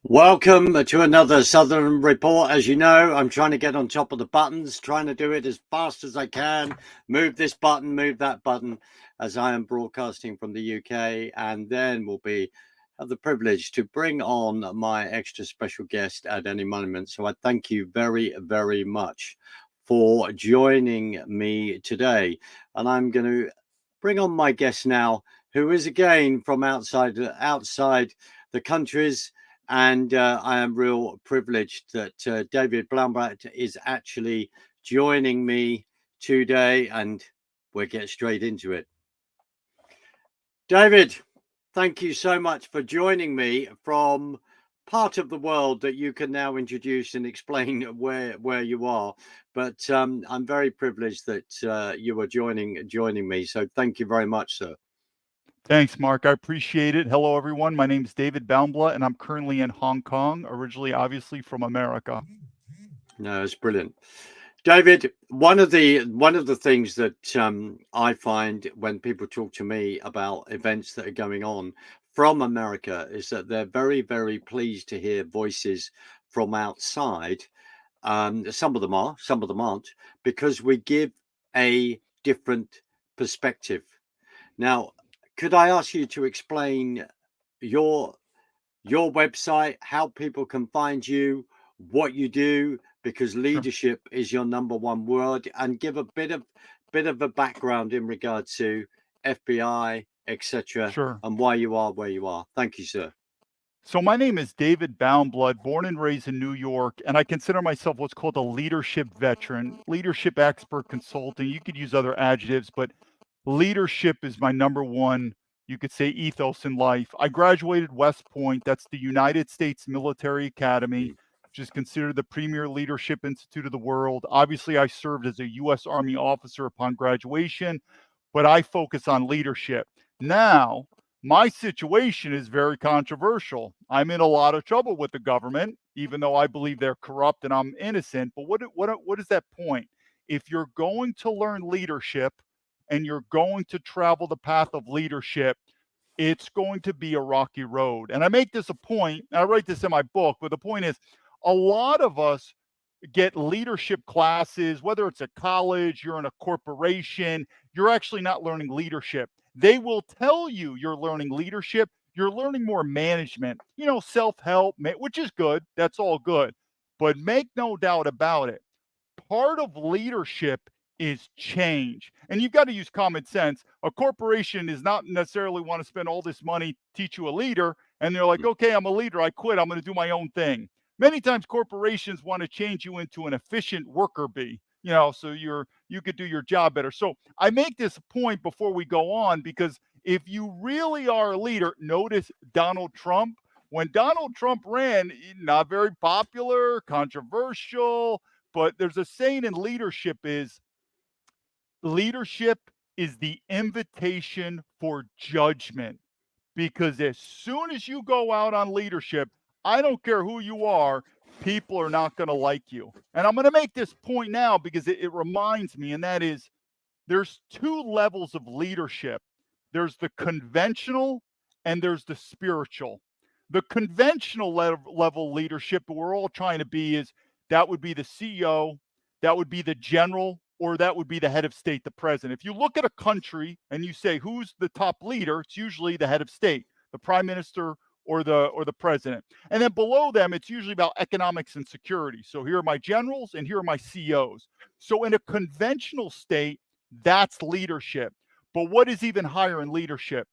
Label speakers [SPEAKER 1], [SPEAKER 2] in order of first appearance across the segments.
[SPEAKER 1] Welcome to another Southern Report. As you know, I'm trying to get on top of the buttons, trying to do it as fast as I can. Move this button, move that button, as I am broadcasting from the UK. And then we'll have the privilege to bring on my extra special guest at any moment. So I thank you very, very much for joining me today. And I'm going to bring on my guest now, who is again from outside the countries. And I am real privileged that David Baumblatt is actually joining me today, and we'll get straight into it. David, thank you so much for joining me from part of the world that you can now introduce and explain where you are. But I'm very privileged that you are joining me. So thank you very much, sir.
[SPEAKER 2] Thanks, Mark. I appreciate it. Hello, everyone. My name is David Baumblatt, and I'm currently in Hong Kong, originally, obviously, from America.
[SPEAKER 1] No, it's brilliant. David, one of the things that I find when people talk to me about events that are going on from America is that they're very, very pleased to hear voices from outside. Some of them are, some of them aren't, because we give a different perspective. Now, could I ask you to explain your website, how people can find you, what you do, because leadership is your number one word, and give a bit of a background in regard to FBI, etc., and why you are where you are. Thank you, sir.
[SPEAKER 2] So my name is David Baumblatt, born and raised in New York, and I consider myself what's called a leadership veteran, leadership expert consulting. You could use other adjectives, but leadership is my number one, you could say, ethos in life. I graduated West Point. That's the United States Military Academy, which is considered the premier leadership institute of the world. Obviously, I served as a U.S. Army officer upon graduation, but I focus on leadership. Now, my situation is very controversial. I'm in a lot of trouble with the government, even though I believe they're corrupt and I'm innocent. But what is that point? If you're going to learn leadership and you're going to travel the path of leadership, it's going to be a rocky road. And I make this a point, and I write this in my book, but the point is a lot of us get leadership classes, whether it's a college, you're in a corporation, you're actually not learning leadership. They will tell you you're learning leadership. You're learning more management, self-help, which is good. That's all good. But make no doubt about it, part of leadership is change. And you've got to use common sense. A corporation is not necessarily want to spend all this money to teach you a leader. And they're like, okay, I'm a leader. I quit. I'm going to do my own thing. Many times corporations want to change you into an efficient worker bee, so you could do your job better. So I make this point before we go on, because if you really are a leader, notice Donald Trump. When Donald Trump ran, not very popular, controversial, but there's a saying in leadership is the invitation for judgment. Because as soon as you go out on leadership, I don't care who you are, people are not going to like you. And I'm going to make this point now because it reminds me, and that is there's two levels of leadership. There's the conventional and there's the spiritual. The conventional level leadership that we're all trying to be that would be the CEO, that would be the general, or that would be the head of state, the president. If you look at a country and you say, who's the top leader, it's usually the head of state, the prime minister, or the president. And then below them, it's usually about economics and security. So here are my generals and here are my CEOs. So in a conventional state, that's leadership. But what is even higher in leadership?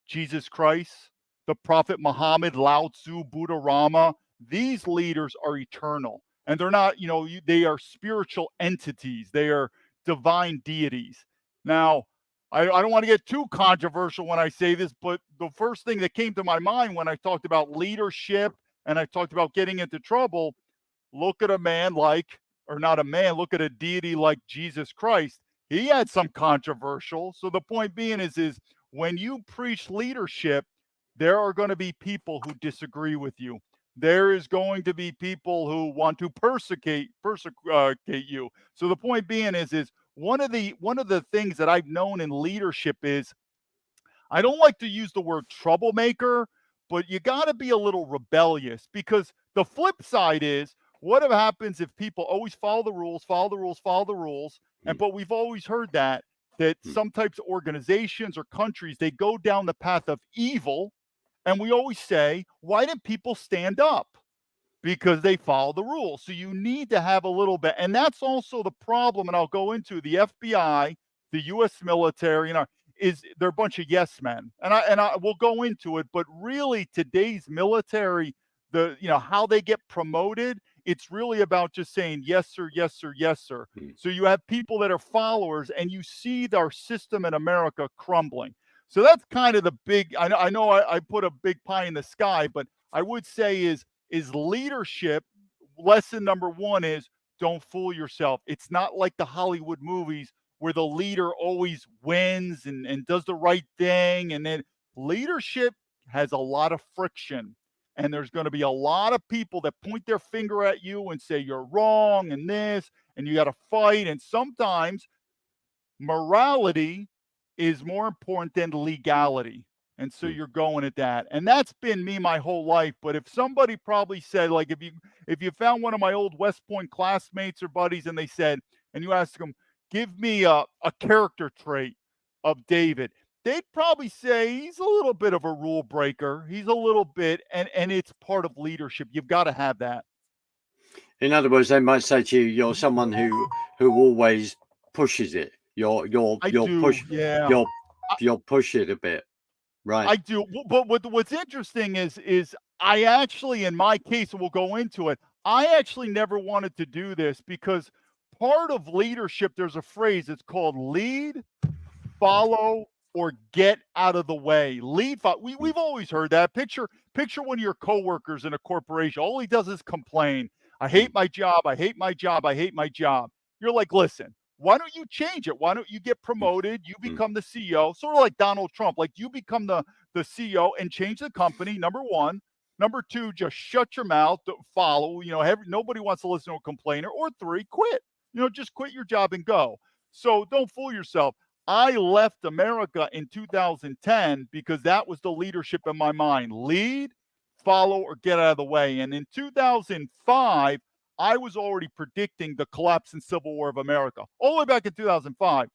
[SPEAKER 2] Jesus Christ, the Prophet Muhammad, Lao Tzu, Buddha Rama. These leaders are eternal. And they're not, they are spiritual entities. They are divine deities. Now, I don't want to get too controversial when I say this, but the first thing that came to my mind when I talked about leadership and I talked about getting into trouble, look at a man look at a deity like Jesus Christ. He had some controversial. So the point being is when you preach leadership, there are going to be people who disagree with you. There is going to be people who want to persecute you. So the point being is one of the things that I've known in leadership is I don't like to use the word troublemaker, but you got to be a little rebellious, because the flip side is, what happens if people always follow the rules, follow the rules, follow the rules? And but we've always heard that some types of organizations or countries, they go down the path of evil. And we always say, why didn't people stand up? Because they follow the rules. So you need to have a little bit. And that's also the problem. And I'll go into the FBI, the US military, is they're a bunch of yes men. And I will go into it, but really today's military, how they get promoted, it's really about just saying yes sir, yes sir, yes sir. So you have people that are followers, and you see our system in America crumbling. So that's kind of the big, I know I put a big pie in the sky, but I would say is leadership. Lesson number one is, don't fool yourself. It's not like the Hollywood movies where the leader always wins and does the right thing. And then leadership has a lot of friction. And there's going to be a lot of people that point their finger at you and say you're wrong and this, and you got to fight. And sometimes morality is more important than legality. And so you're going at that. And that's been me my whole life. But if somebody probably said, like, if you found one of my old West Point classmates or buddies, and they said, and you ask them, give me a character trait of David, they'd probably say he's a little bit of a rule breaker. He's a little bit, and it's part of leadership. You've got to have that.
[SPEAKER 1] In other words, they might say to you, you're someone who always pushes it. You'll push,
[SPEAKER 2] yeah.
[SPEAKER 1] you'll push it a bit. Right.
[SPEAKER 2] I do. But what's interesting is I actually, in my case, and we'll go into it, I actually never wanted to do this, because part of leadership, there's a phrase, it's called lead, follow, or get out of the way. Lead, follow. We've always heard that. Picture one of your coworkers in a corporation. All he does is complain. I hate my job. I hate my job. I hate my job. You're like, listen, why don't you change it? Why don't you get promoted? You become the CEO, sort of like Donald Trump. Like, you become the CEO and change the company, number one. Number two, just shut your mouth, follow. Nobody wants to listen to a complainer. Or three, quit. Just quit your job and go. So don't fool yourself. I left America in 2010 because that was the leadership in my mind. Lead, follow, or get out of the way. And in 2005, I was already predicting the collapse and civil war of America, all the way back in 2005.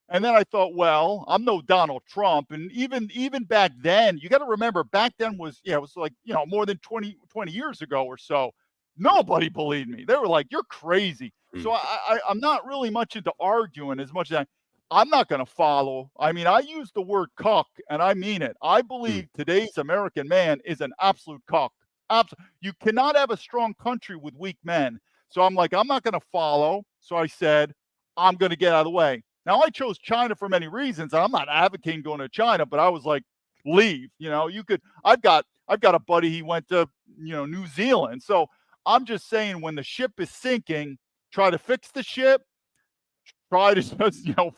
[SPEAKER 2] And then I thought, well, I'm no Donald Trump. And even back then, you got to remember, back then was, it was like, more than 20 years ago or so. Nobody believed me. They were like, you're crazy. So I'm not really much into arguing as much as I'm not going to follow. I mean, I use the word cuck, and I mean it. I believe today's American man is an absolute cuck. You cannot have a strong country with weak men. So I'm like, I'm not going to follow. So I said, I'm going to get out of the way. Now, I chose China for many reasons. I'm not advocating going to China, but I was like, leave. You could. I've got a buddy. He went to New Zealand. So I'm just saying, when the ship is sinking, try to fix the ship. Try to just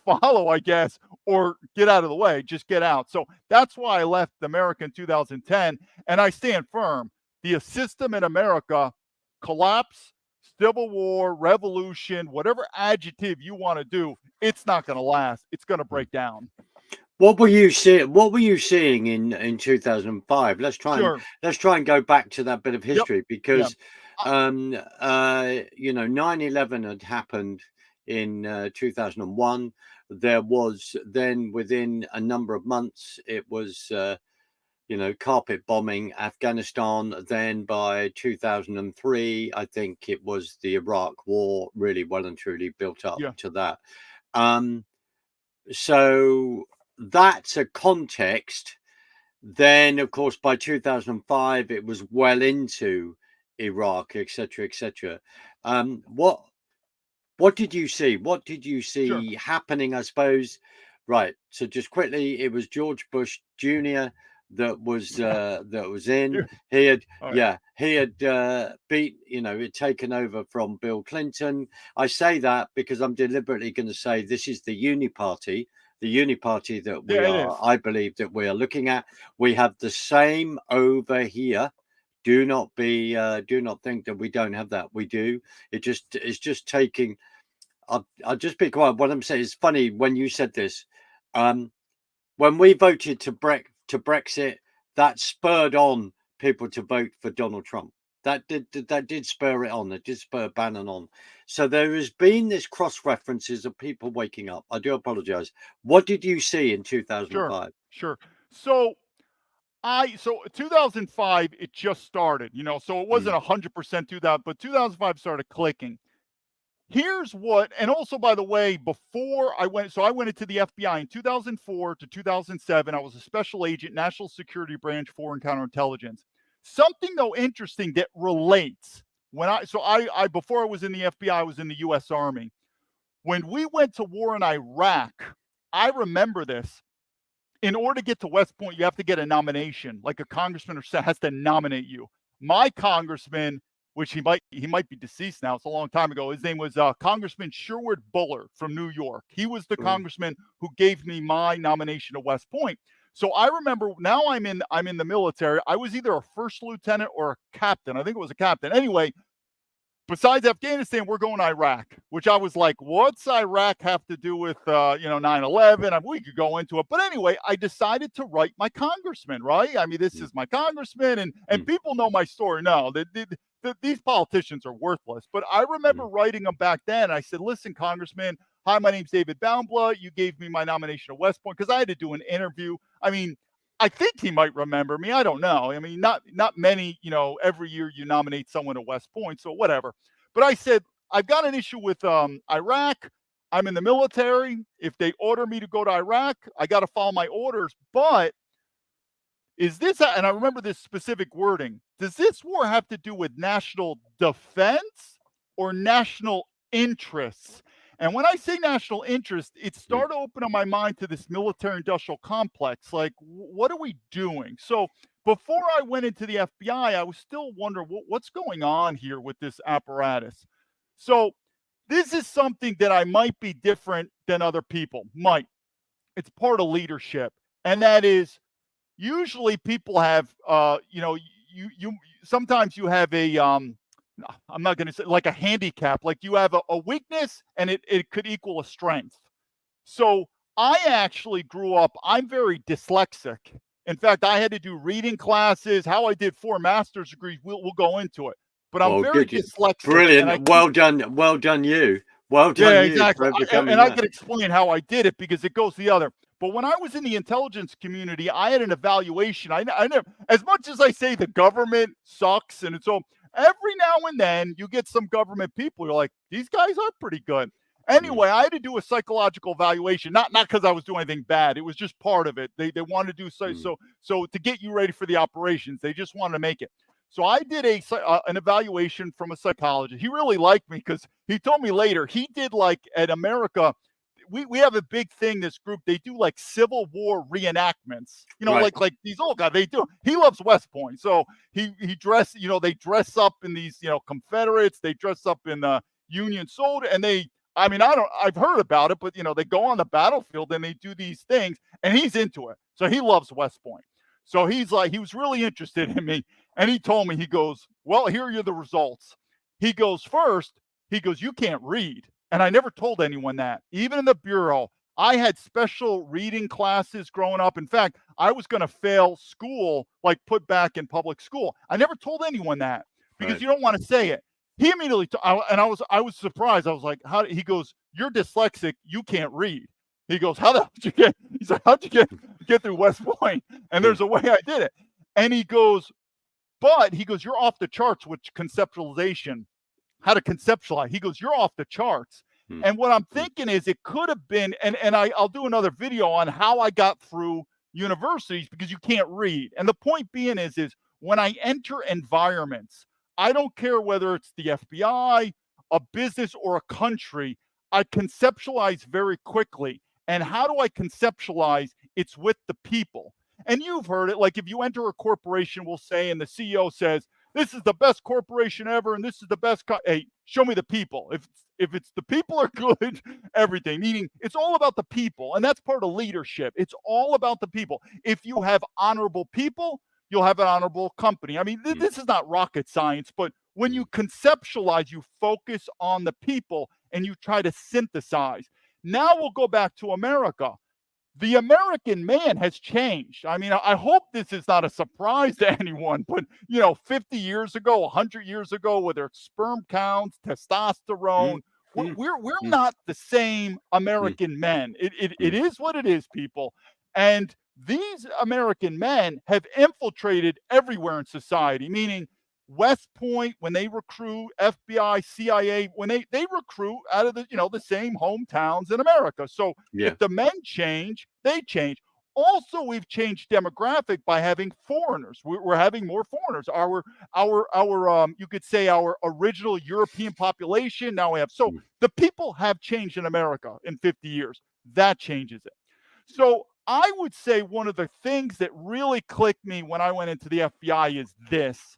[SPEAKER 2] follow, I guess, or get out of the way. Just get out. So that's why I left America in 2010, and I stand firm. The system in America, collapse, civil war, revolution, whatever adjective you want to do, it's not going to last. It's going to break down.
[SPEAKER 1] What were you seeing in 2005? Let's try and go back to that bit of history, because 9/11 had happened in 2001. There was then, within a number of months, it was carpet bombing Afghanistan. Then by 2003, I think it was the Iraq war, really well and truly built up to that. So that's a context. Then, of course, by 2005, it was well into Iraq, etc., etc. What did you see? What did you see happening, I suppose? Right. So just quickly, it was George Bush Jr. that was in. He had he'd taken over from Bill Clinton. I say that because I'm deliberately going to say this is the uni party that we are. I believe that we are looking at. We have the same over here. Do not think that we don't have that. We do. It's just taking. I'll just be quiet. What I'm saying is funny when you said this. When we voted to Brexit, that spurred on people to vote for Donald Trump. That did spur it on. It did spur Bannon on. So there has been this cross references of people waking up. I do apologize. What did you see in 2005?
[SPEAKER 2] Sure. So 2005, it just started, so it wasn't 100% 2000, but 2005 started clicking. Here's what, and also, by the way, before I went into the FBI in 2004 to 2007. I was a special agent, National Security Branch, Foreign Counterintelligence. Something, though, interesting that relates. Before I was in the FBI, I was in the U.S. Army. When we went to war in Iraq, I remember this. In order to get to West Point, you have to get a nomination, like a congressman or senator has to nominate you. My congressman, which he might be deceased now, it's a long time ago, his name was Congressman Sherwood Bullard from New York. He was the congressman who gave me my nomination to West Point. So I remember, now I'm in the military. I was either a first lieutenant or a captain. I think it was a captain. Anyway, besides Afghanistan, we're going to Iraq, which I was like, what's Iraq have to do with, 9/11? We could go into it. But anyway, I decided to write my congressman, right? I mean, this is my congressman, and people know my story. No, these politicians are worthless. But I remember writing them back then. I said, listen, Congressman, hi, my name's David Baumblatt. You gave me my nomination at West Point, because I had to do an interview. I mean, I think he might remember me. I don't know. I mean, not many, every year you nominate someone at West Point, so whatever. But I said, I've got an issue with Iraq. I'm in the military. If they order me to go to Iraq, I got to follow my orders. But is this, and I remember this specific wording, does this war have to do with national defense or national interests? And when I say national interest, it started opening my mind to this military-industrial complex. Like, what are we doing? So before I went into the FBI, I was still wondering what's going on here with this apparatus. So this is something that I might be different than other people. It's part of leadership, and that is usually people have, sometimes you have a I'm not going to say like a handicap, like you have a weakness and it could equal a strength. So I actually grew up, I'm very dyslexic. In fact, I had to do reading classes, how I did 4 master's degrees. We'll go into it, but I'm very dyslexic.
[SPEAKER 1] Brilliant. Well done. Well done you. Well done you.
[SPEAKER 2] Exactly. And I can explain how I did it, because it goes the other. But when I was in the intelligence community, I had an evaluation. I never, as much as I say the government sucks, and it's all, every now and then you get some government people, you're like, these guys are pretty good. Anyway, I had to do a psychological evaluation, not because I was doing anything bad. It was just part of it. They wanted to do so to get you ready for the operations. They just wanted to make it. So I did an evaluation from a psychologist. He really liked me, because he told me later, he did, like, at America, we have a big thing, this group, they do like Civil War reenactments, right. like these old guys, they do. He loves West Point. So he dress, they dress up in these, Confederates, they dress up in Union soldier, and I've heard about it, but they go on the battlefield and they do these things, and he's into it. So he loves West Point. So he's like, he was really interested in me, and he told me, he goes, well, here are the results. He goes, first, you can't read. And I never told anyone that. Even in the Bureau, I had special reading classes growing up. In fact, I was going to fail school, like put back in public school. I never told anyone that, because you don't want to say it. He immediately, I was surprised. I was like, he goes, you're dyslexic, you can't read. He goes, how'd you get through West Point? And there's a way I did it. And he goes, you're off the charts with conceptualization. How to conceptualize. He goes, you're off the charts. And what I'm thinking is, it could have been, and I'll do another video on how I got through universities, because you can't read. And the point being is when I enter environments, I don't care whether it's the FBI, a business, or a country, I conceptualize very quickly. And how do I conceptualize? It's with the people. And you've heard it, like if you enter a corporation, we'll say, and the CEO says, this is the best corporation ever, and this is the best. Hey, show me the people. If it's the people are good, everything. Meaning, it's all about the people, and that's part of leadership. It's all about the people. If you have honorable people, you'll have an honorable company. I mean, this is not rocket science, but when you conceptualize, you focus on the people and you try to synthesize. Now we'll go back to America. the American man has changed. I mean, I hope this is not a surprise to anyone, but 50 years ago, 100 years ago, whether it's sperm counts, testosterone,
[SPEAKER 1] Mm, mm,
[SPEAKER 2] we're
[SPEAKER 1] mm,
[SPEAKER 2] not the same
[SPEAKER 1] mm,
[SPEAKER 2] American men. It
[SPEAKER 1] mm,
[SPEAKER 2] is what it is, people. And these American men have infiltrated everywhere in society, meaning West Point, when they recruit, FBI, CIA, when they recruit out of the same hometowns in America. So
[SPEAKER 1] yeah.
[SPEAKER 2] if the men change, they change. Also, we've changed demographic by having foreigners. We're having more foreigners. Our you could say our original European population. Now we have, so
[SPEAKER 1] Mm,
[SPEAKER 2] the people have changed in America in 50 years. That changes it. So I would say one of the things that really clicked me when I went into the FBI is this.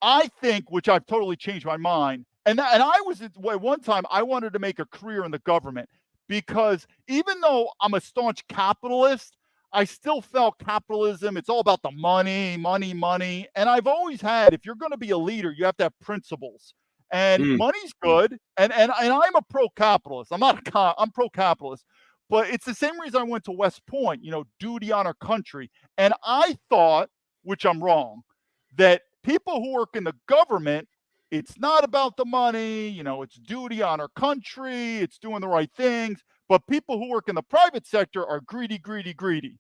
[SPEAKER 2] I think, which I've totally changed my mind, and I was at one time I wanted to make a career in the government because even though I'm a staunch capitalist, I still felt capitalism, it's all about the money, money, money. And I've always had, if you're going to be a leader, you have to have principles. And
[SPEAKER 1] mm,
[SPEAKER 2] money's
[SPEAKER 1] mm,
[SPEAKER 2] good, and I'm a pro-capitalist. I'm not I'm pro-capitalist, but it's the same reason I went to West Point. Duty on our country, and I thought, which I'm wrong, that people who work in the government, it's not about the money, it's duty on our country, it's doing the right things. But people who work in the private sector are greedy, greedy, greedy.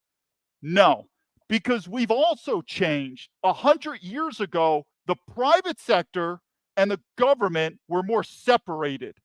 [SPEAKER 2] No, because we've also changed. 100 years ago, the private sector and the government were more separated.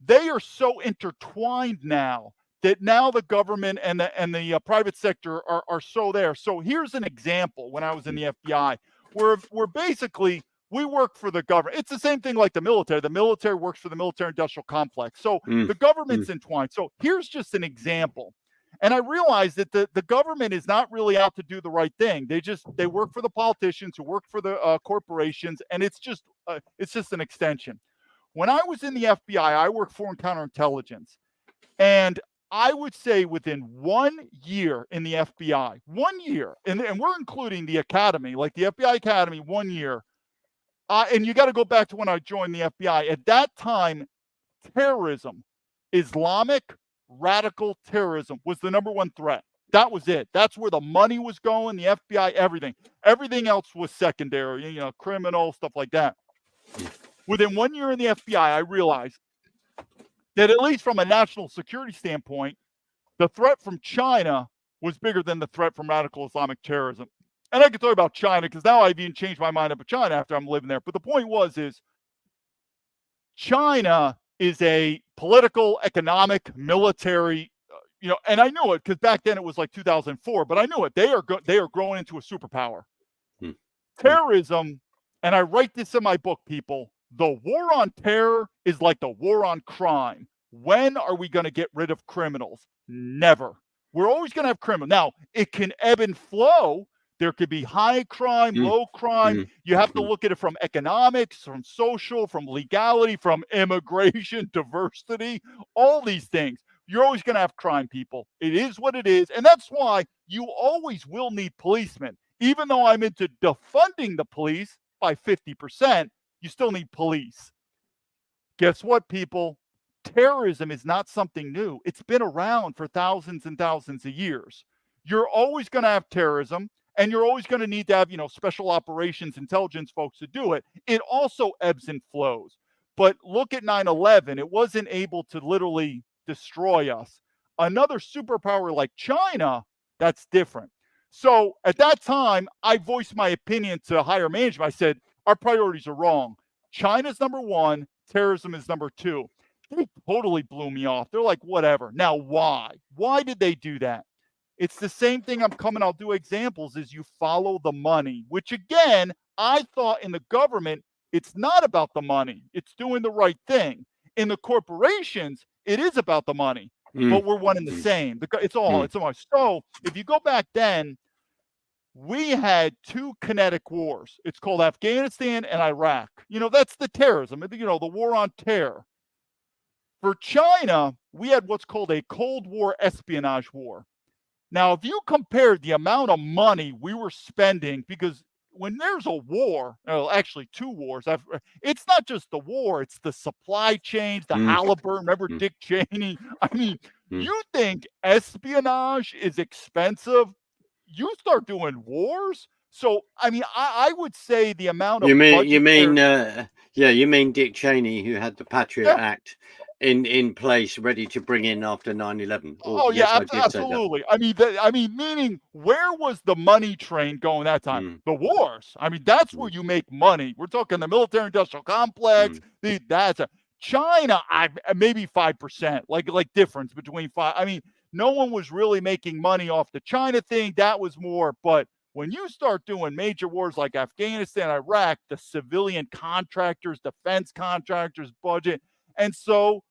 [SPEAKER 2] They are so intertwined now that now the government and the private sector are so there. So here's an example. When I was in
[SPEAKER 1] mm,
[SPEAKER 2] the FBI, we're basically, we work for the government. It's the same thing like the military. The military works for the military industrial complex. So
[SPEAKER 1] mm,
[SPEAKER 2] the government's
[SPEAKER 1] mm,
[SPEAKER 2] entwined. So here's just an example. And I realized that the government is not really out to do the right thing. They work for the politicians who work for the corporations, and it's just an extension. When I was in the FBI, I worked foreign counterintelligence. And I would say within 1 year in the FBI, 1 year, and we're including the academy, like the FBI Academy, 1 year. And you got to go back to when I joined the FBI. At that time, terrorism, Islamic radical terrorism was the number one threat. That was it. That's where the money was going, the FBI, everything. Everything else was secondary, criminal, stuff like that. Within 1 year in the FBI, I realized that at least from a national security standpoint, the threat from China was bigger than the threat from radical Islamic terrorism. And I can tell you about China because now I've even changed my mind about China after I'm living there. But the point is China is a political, economic, military, and I knew it because back then it was like 2004, but I knew it. They are growing into a superpower.
[SPEAKER 1] mm, mm,
[SPEAKER 2] Terrorism, and I write this in my book, people, the war on terror is like the war on crime. When are we going to get rid of criminals? Never. We're always going to have criminals. Now, it can ebb and flow. There could be high crime,
[SPEAKER 1] mm,
[SPEAKER 2] low crime.
[SPEAKER 1] mm,
[SPEAKER 2] You have to
[SPEAKER 1] mm.
[SPEAKER 2] look at it from economics, from social, from legality, from immigration, diversity, all these things. You're always going to have crime, people. It is what it is. And that's why you always will need policemen. Even though I'm into defunding the police by 50%, you still need police. Guess what, people? Terrorism is not something new. It's been around for thousands and thousands of years. You're always going to have terrorism, and you're always going to need to have, special operations intelligence folks to do it. It also ebbs and flows. But look at 9/11. It wasn't able to literally destroy us. Another superpower like China, that's different. So at that time, I voiced my opinion to higher management. I said, our priorities are wrong. China's number one, terrorism is number two. They totally blew me off. They're like, whatever. Now, why? Why did they do that? It's the same thing. I'll do examples, is you follow the money, which again, I thought in the government, it's not about the money. It's doing the right thing. In the corporations, it is about the money,
[SPEAKER 1] Mm,
[SPEAKER 2] but we're one and the
[SPEAKER 1] mm,
[SPEAKER 2] same. It's all.
[SPEAKER 1] mm,
[SPEAKER 2] So if you go back then, we had two kinetic wars. It's called Afghanistan and Iraq. That's the terrorism, the war on terror. For China, we had what's called a Cold War espionage war. Now, if you compare the amount of money we were spending, because when there's a war, actually two wars, it's not just the war, it's the supply chains, the
[SPEAKER 1] mm,
[SPEAKER 2] Halliburton. Remember
[SPEAKER 1] mm,
[SPEAKER 2] Dick Cheney? I mean, You think espionage is expensive? You start doing wars. So, I mean, I would say the amount of
[SPEAKER 1] You
[SPEAKER 2] budget
[SPEAKER 1] mean, you mean Dick Cheney, who had the Patriot
[SPEAKER 2] yeah,
[SPEAKER 1] Act in place, ready to bring in after 9/11. Oh,
[SPEAKER 2] oh
[SPEAKER 1] yes,
[SPEAKER 2] yeah,
[SPEAKER 1] I did say that.
[SPEAKER 2] absolutely. I mean, meaning where was the money train going that time?
[SPEAKER 1] Mm,
[SPEAKER 2] The wars. I mean, that's where
[SPEAKER 1] mm,
[SPEAKER 2] you make money. We're talking the military-industrial complex.
[SPEAKER 1] mm,
[SPEAKER 2] That's a China. Maybe 5%, like difference between five. I mean, no one was really making money off the China thing. That was more. But when you start doing major wars like Afghanistan, Iraq, the civilian contractors, defense contractors budget, and so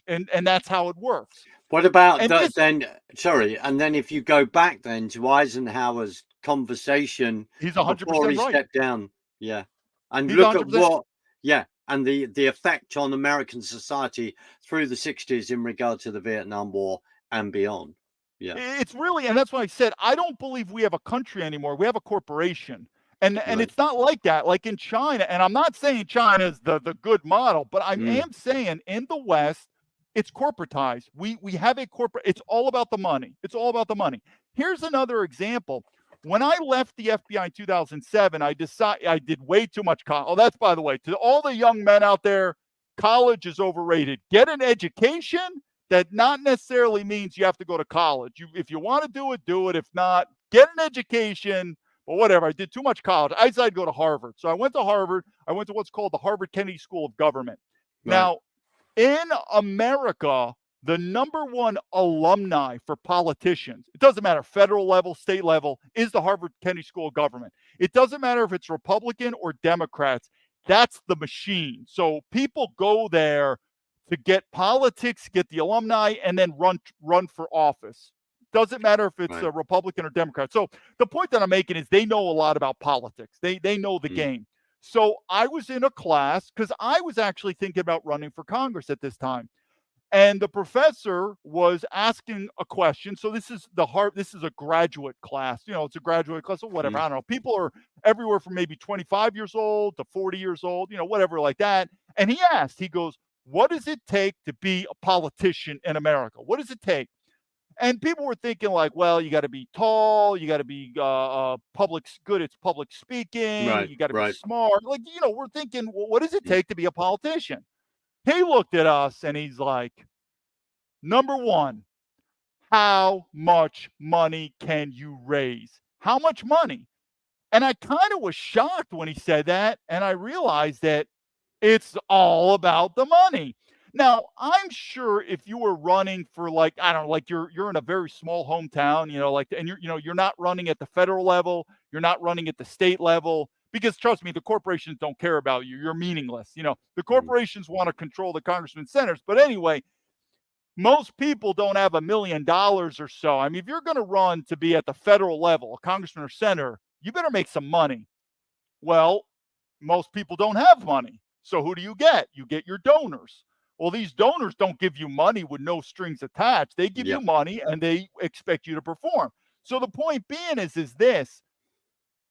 [SPEAKER 2] and that's how it works.
[SPEAKER 1] What about
[SPEAKER 2] And
[SPEAKER 1] that
[SPEAKER 2] this
[SPEAKER 1] then? Sorry, and then if you go back then to Eisenhower's conversation
[SPEAKER 2] He's
[SPEAKER 1] before
[SPEAKER 2] 100%
[SPEAKER 1] he
[SPEAKER 2] right.
[SPEAKER 1] stepped down, yeah, and
[SPEAKER 2] He's
[SPEAKER 1] look at
[SPEAKER 2] 100%.
[SPEAKER 1] what, yeah, and the effect on American society through the 60s in regard to the Vietnam War and beyond. Yeah,
[SPEAKER 2] It's really, and that's why I said I don't believe we have a country anymore. We have a corporation. And
[SPEAKER 1] right.
[SPEAKER 2] it's not like that, like in China. And I'm not saying China is the good model, but I
[SPEAKER 1] Mm,
[SPEAKER 2] am saying in the West, it's corporatized. We have a corporate, it's all about the money. It's all about the money. Here's another example. When I left the FBI in 2007, I decided I did way too much college. Oh, that's by the way, to all the young men out there, college is overrated. Get an education. That not necessarily means you have to go to college. If you want to do it, do it. If not, get an education. But whatever. I did too much college. I decided to go to Harvard. So I went to Harvard. I went to what's called the Harvard Kennedy School of Government.
[SPEAKER 1] right.
[SPEAKER 2] Now, in America, the number one alumni for politicians, it doesn't matter, federal level, state level, is the Harvard Kennedy School of Government. It doesn't matter if it's Republican or Democrats. That's the machine. So people go there to get politics, get the alumni, and then run for office. Doesn't matter if it's
[SPEAKER 1] Right.
[SPEAKER 2] a Republican or Democrat. So the point that I'm making is they know a lot about politics. They know the
[SPEAKER 1] Mm,
[SPEAKER 2] game. So I was in a class because I was actually thinking about running for Congress at this time. And the professor was asking a question. So this is a graduate class. It's a graduate class or whatever.
[SPEAKER 1] mm,
[SPEAKER 2] I don't know. People are everywhere from maybe 25 years old to 40 years old, whatever like that. And he goes, what does it take to be a politician in America? What does it take? And people were thinking like, well, you got to be tall, you got to be good at public speaking,
[SPEAKER 1] right.
[SPEAKER 2] you got to be
[SPEAKER 1] Right.
[SPEAKER 2] smart. Like, we're thinking, well, what does it
[SPEAKER 1] Mm,
[SPEAKER 2] take to be a politician? He looked at us and he's like, number one, how much money can you raise? How much money? And I kind of was shocked when he said that. And I realized that it's all about the money. Now, I'm sure if you were running for like, I don't know, like you're in a very small hometown, like, and you're not running at the federal level, you're not running at the state level, because trust me, the corporations don't care about you. You're meaningless. The
[SPEAKER 1] mm,
[SPEAKER 2] corporations want to control the congressmen and senators. But anyway, most people don't have $1 million or so. I mean, if you're going to run to be at the federal level, a congressman or senator, you better make some money. Well, most people don't have money. So who do you get? You get your donors. Well, these donors don't give you money with no strings attached. They give
[SPEAKER 1] yeah.
[SPEAKER 2] you money and they expect you to perform. So the point being is this.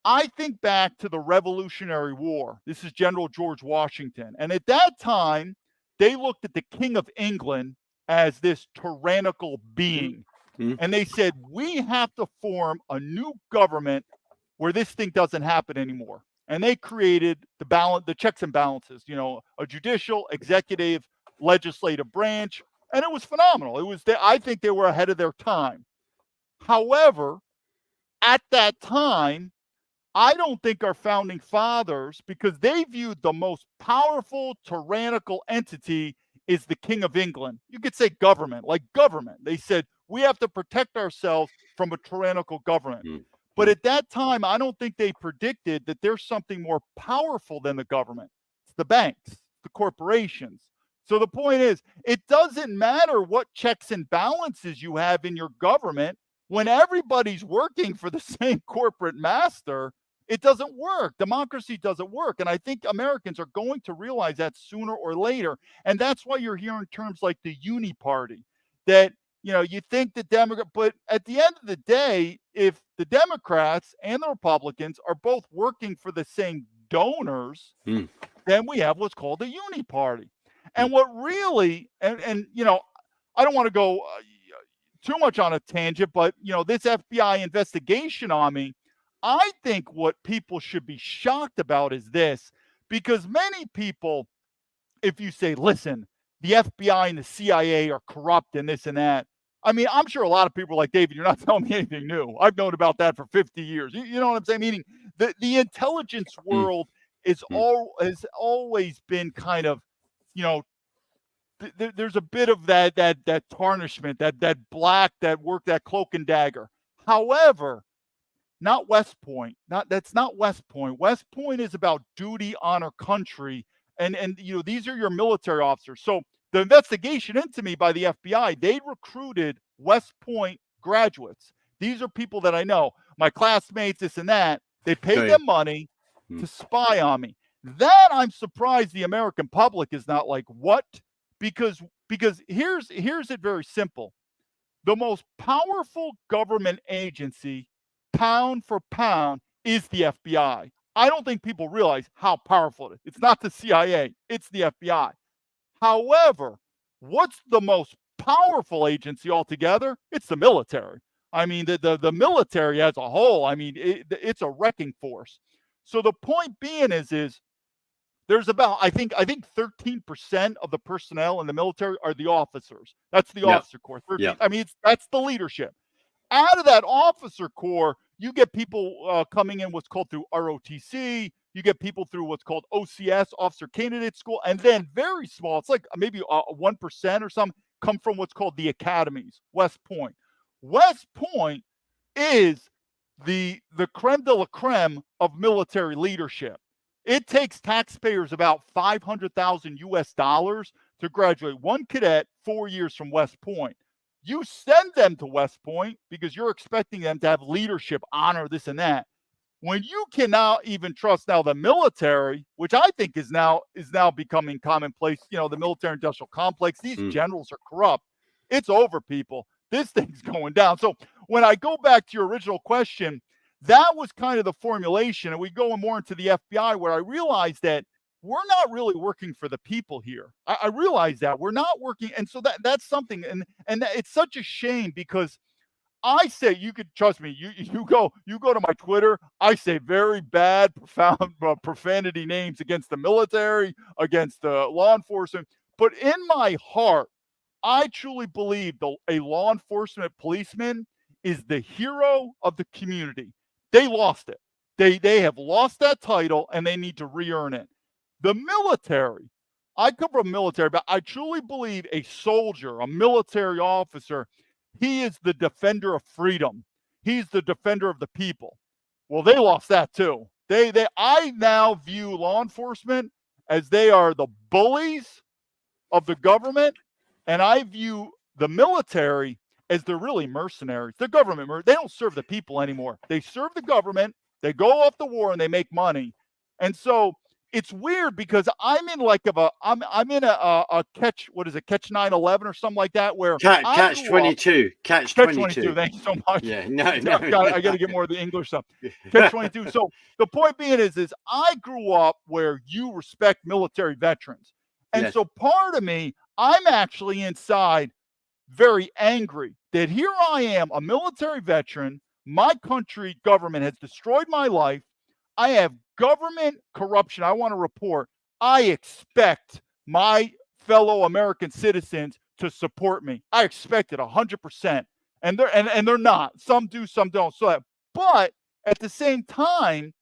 [SPEAKER 2] I think back to the Revolutionary War. This is General George Washington. And at that time, they looked at the King of England as this tyrannical
[SPEAKER 1] Mm,
[SPEAKER 2] being.
[SPEAKER 1] mm,
[SPEAKER 2] And they said, we have to form a new government where this thing doesn't happen anymore. And they created the checks and balances, a judicial, executive, legislative branch. And it was phenomenal. I think they were ahead of their time. However, at that time, I don't think our founding fathers, because they viewed the most powerful tyrannical entity is the King of England. You could say government, like government. They said, we have to protect ourselves from a tyrannical government.
[SPEAKER 1] mm,
[SPEAKER 2] But
[SPEAKER 1] mm,
[SPEAKER 2] at that time, I don't think they predicted that there's something more powerful than the government. It's the banks, the corporations. So the point is, it doesn't matter what checks and balances you have in your government when everybody's working for the same corporate master. It doesn't work. Democracy doesn't work. And I think Americans are going to realize that sooner or later. And that's why you're hearing terms like the uni party that, you think the Democrat, but at the end of the day, if the Democrats and the Republicans are both working for the same donors,
[SPEAKER 1] mm,
[SPEAKER 2] then we have what's called a uni party.
[SPEAKER 1] mm,
[SPEAKER 2] And what really, and I don't want to go too much on a tangent, but this FBI investigation on me, I think what people should be shocked about is this, because many people, if you say, listen, the FBI and the CIA are corrupt and this and that, I mean, I'm sure a lot of people are like, David, you're not telling me anything new. I've known about that for 50 years. You know what I'm saying? Meaning the intelligence world has always been kind of, there's a bit of that tarnishment, that black, that work, that cloak and dagger. However, not West Point. That's not West Point. West Point is about duty, honor, country, and these are your military officers. So the investigation into me by the FBI, they recruited West Point graduates. These are people that I know, my classmates, this and that. They paid them money to spy on me. That I'm surprised the American public is not like, what? Because here's it very simple. The most powerful government agency, pound for pound, is the FBI. I don't think people realize how powerful it is. It's not the CIA, it's the FBI. However, what's the most powerful agency altogether? It's the military. I mean, the military as a whole, I mean, it's a wrecking force. So the point being is there's about, I think 13% of the personnel in the military are the officers. That's the officer corps. 13, I mean, that's the leadership. Out of that officer corps, you get people coming in what's called through ROTC. You get people through what's called OCS, Officer Candidate School, and then very small, it's like maybe 1% or something, come from what's called the academies, West Point. West Point is the creme de la creme of military leadership. It takes taxpayers about $500,000 US to graduate one cadet 4 years from West Point. You send them to West Point because you're expecting them to have leadership, honor, this and that. When you cannot even trust now the military, which I think is now becoming commonplace, the military industrial complex, these generals are corrupt. It's over, people. This thing's going down. So when I go back to your original question, that was kind of the formulation. And we go more into the FBI, where I realized that we're not really working for the people here. I realize that we're not working. And so that's something. And it's such a shame, because I say, you could trust me. You go to my Twitter. I say very bad, profound profanity names against the military, against the law enforcement. But in my heart, I truly believe a law enforcement policeman is the hero of the community. They lost it. They have lost that title, and they need to re-earn it. The military, I come from military, but I truly believe a soldier, a military officer, he is the defender of freedom. He's the defender of the people. Well, they lost that too. I now view law enforcement as they are the bullies of the government, and I view the military as they're really mercenaries. They're government. They don't serve the people anymore. They serve the government. They go off to war and they make money. And so it's weird, because I'm in like I'm in a catch, what is it, catch 9/11 or something like that, where
[SPEAKER 1] catch 22. Catch 22.
[SPEAKER 2] Thank you so much.
[SPEAKER 1] Yeah, no.
[SPEAKER 2] I got to get more of the English stuff. Catch 22. So the point being is I grew up where you respect military veterans. And so part of me, I'm actually inside very angry that here I am, a military veteran. My country government has destroyed my life. I have government corruption I want to report. I expect my fellow American citizens to support me. I expect it 100%. And they're not. Some do, some don't. But at the same time,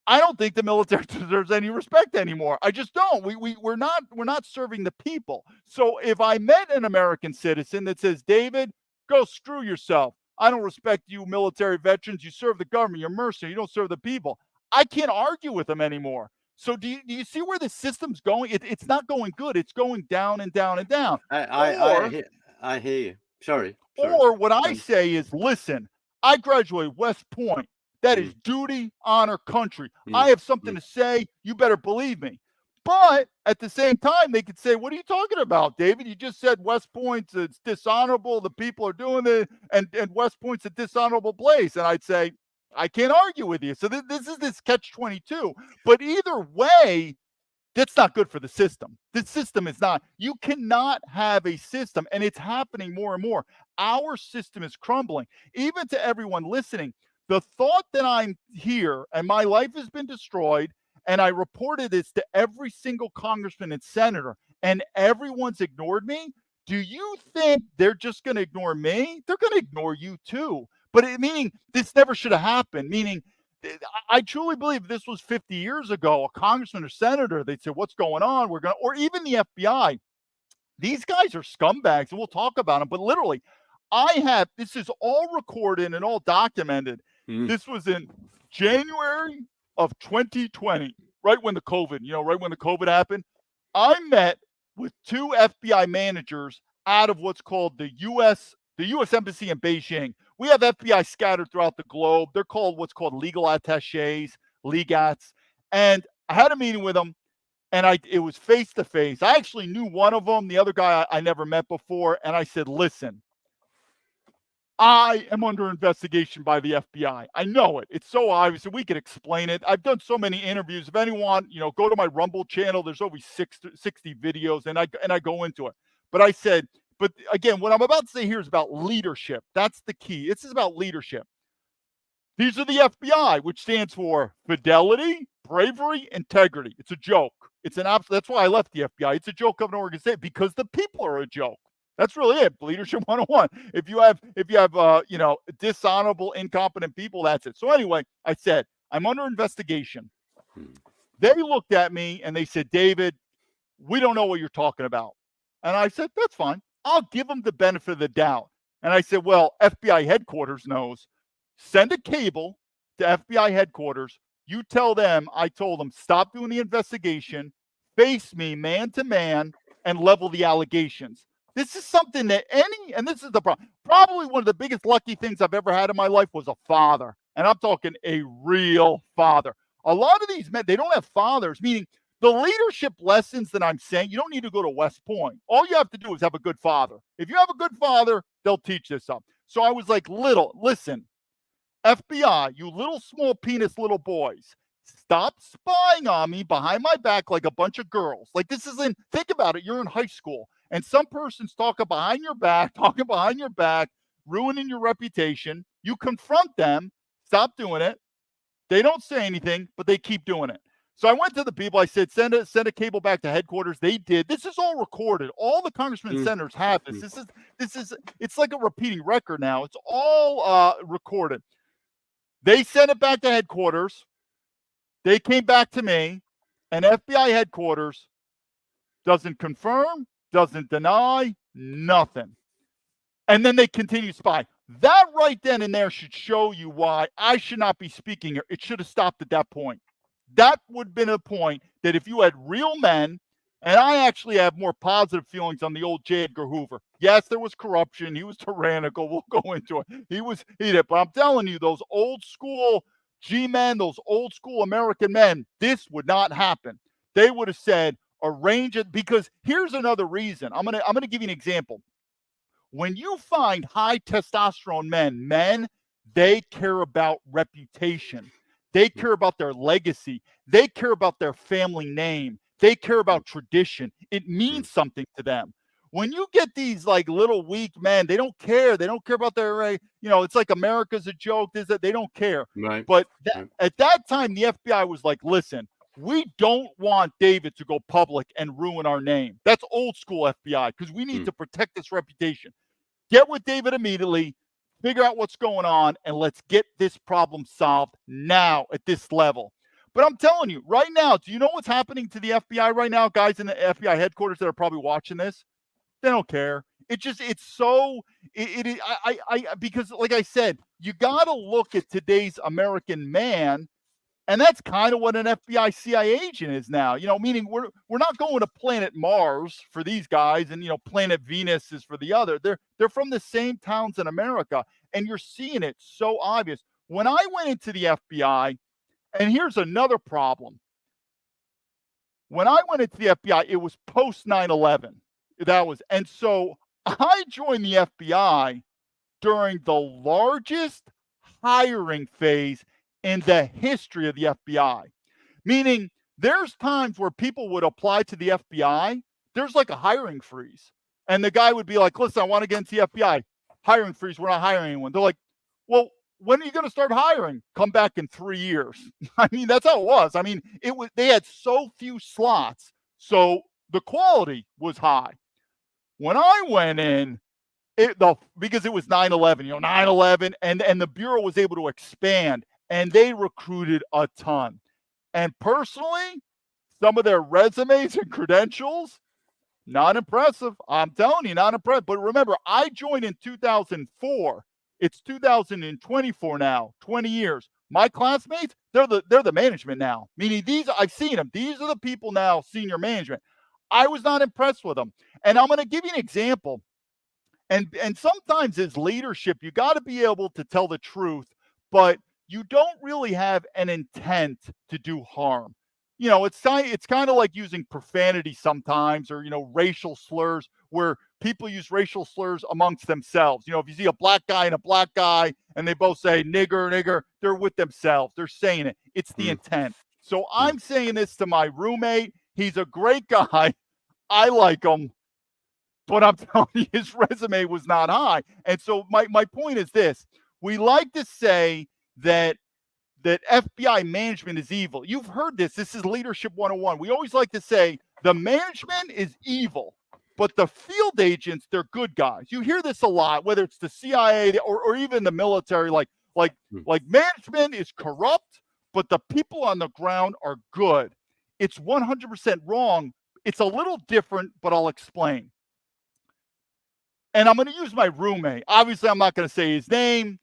[SPEAKER 2] I don't think the military deserves any respect anymore. I just don't. We're not serving the people. So if I met an American citizen that says, David, go screw yourself. I don't respect you military veterans. You serve the government. You're mercenary. You don't serve the people. I can't argue with them anymore. So do you see where the system's going? It's not going good. It's going down and down and down.
[SPEAKER 1] I hear you. Sorry.
[SPEAKER 2] Or what I say is, listen, I graduated West Point. That is duty, honor, country. I have something to say. You better believe me. But at the same time, they could say, what are you talking about, David? You just said West Point's it's dishonorable. The people are doing it. And West Point's a dishonorable place. And I'd say, I can't argue with you. So this is this catch-22. But either way, That's not good for the system. This system is not. You cannot have a system, and it's happening more and more. Our system is crumbling. Even to everyone listening, the thought that I'm here and my life has been destroyed, and I reported this to every single congressman and senator, and everyone's ignored me. Do you think they're just going to ignore me? They're going to ignore you too. But meaning this never should have happened, meaning I truly believe this was 50 years ago, a congressman or senator, they'd say, what's going on? Or even the FBI. These guys are scumbags, and we'll talk about them. But literally, this is all recorded and all documented. This was in January of 2020, right when the COVID happened. I met with 2 FBI managers out of what's called the U.S. Embassy in Beijing. We have FBI scattered throughout the globe. They're called what's called legal attaches, legats. And I had a meeting with them, and it was face to face. I actually knew one of them. The other guy I never met before. And I said, listen, I am under investigation by the FBI. I know it. It's so obvious, and we can explain it. I've done so many interviews. If anyone, go to my Rumble channel. There's over 60 videos, and I go into it. But I said, but again, what I'm about to say here is about leadership. That's the key. This is about leadership. These are the FBI, which stands for fidelity, bravery, integrity. It's a joke. That's why I left the FBI. It's a joke of an organization because the people are a joke. That's really it. Leadership 101. If you have dishonorable, incompetent people, that's it. So anyway, I said, I'm under investigation. They looked at me and they said, David, we don't know what you're talking about. And I said, that's fine. I'll give them the benefit of the doubt. And I said, well, FBI headquarters knows. Send a cable to FBI headquarters. You tell them, I told them, stop doing the investigation, face me man to man, and level the allegations. This is something that and this is the problem. Probably one of the biggest lucky things I've ever had in my life was a father. And I'm talking a real father. A lot of these men, they don't have fathers, meaning the leadership lessons that I'm saying, you don't need to go to West Point. All you have to do is have a good father. If you have a good father, they'll teach this up. So I was like, listen, FBI, you little small penis little boys, stop spying on me behind my back like a bunch of girls. Like think about it, you're in high school, and some person's talking behind your back, ruining your reputation. You confront them, stop doing it. They don't say anything, but they keep doing it. So I went to the people. I said, send a cable back to headquarters. They did. This is all recorded. All the congressmen and senators have this. It's like a repeating record now. It's all recorded. They sent it back to headquarters. They came back to me, and FBI headquarters doesn't confirm, doesn't deny, nothing. And then they continue to spy. That right then and there should show you why I should not be speaking here. It should have stopped at that point. That would have been a point that if you had real men, and I actually have more positive feelings on the old J. Edgar Hoover. Yes, there was corruption. He was tyrannical. We'll go into it. He did. But I'm telling you, those old school G-men, those old school American men, this would not happen. They would have said, arrange it, because here's another reason. I'm gonna give you an example. When you find high testosterone men, they care about reputation. They care about their legacy. They care about their family name. They care about tradition. It means something to them. When you get these like little weak men, they don't care. They don't care about their, it's like America's a joke. They don't care.
[SPEAKER 1] Right.
[SPEAKER 2] But at that time, the FBI was like, listen, we don't want David to go public and ruin our name. That's old school FBI, because we need to protect this reputation. Get with David immediately, figure out what's going on, and let's get this problem solved now at this level. But I'm telling you, right now, do you know what's happening to the FBI right now? Guys in the FBI headquarters that are probably watching this, they don't care. Because like I said, you got to look at today's American man, and that's kind of what an FBI CIA agent is now. Meaning we're not going to planet Mars for these guys, and planet Venus is for the other. They're from the same towns in America, and you're seeing it so obvious. When I went into the FBI, and here's another problem. When I went into the FBI, it was post 9/11. And so I joined the FBI during the largest hiring phase in the history of the FBI. Meaning There's times where people would apply to the FBI. There's like a hiring freeze. And the guy would be like, listen, I want to get into the FBI. Hiring freeze. We're not hiring anyone. They're like, well, when are you going to start hiring? Come back in 3 years. I mean, that's how it was. I mean, they had so few slots. So the quality was high. When I went in, because it was 9/11, 9/11, and the Bureau was able to expand, and they recruited a ton. And personally, some of their resumes and credentials, not impressive. I'm telling you, not impressive. But remember, I joined in 2004. It's 2024 now, 20 years. My classmates, they're the management now. Meaning I've seen them. These are the people now, senior management. I was not impressed with them. And I'm going to give you an example. And sometimes as leadership, you got to be able to tell the truth, but you don't really have an intent to do harm. It's kind of like using profanity sometimes, or, racial slurs, where people use racial slurs amongst themselves. If you see a black guy and a black guy and they both say nigger, nigger, they're with themselves. They're saying it. It's the intent. So I'm saying this to my roommate. He's a great guy. I like him. But I'm telling you, his resume was not high. And so my point is this. We like to say that FBI management is evil. You've heard this. This is Leadership 101. We always like to say the management is evil, but the field agents, they're good guys. You hear this a lot, whether it's the CIA or even the military, like management is corrupt, but the people on the ground are good. It's 100% wrong. It's a little different, but I'll explain. And I'm going to use my roommate. Obviously, I'm not going to say his name.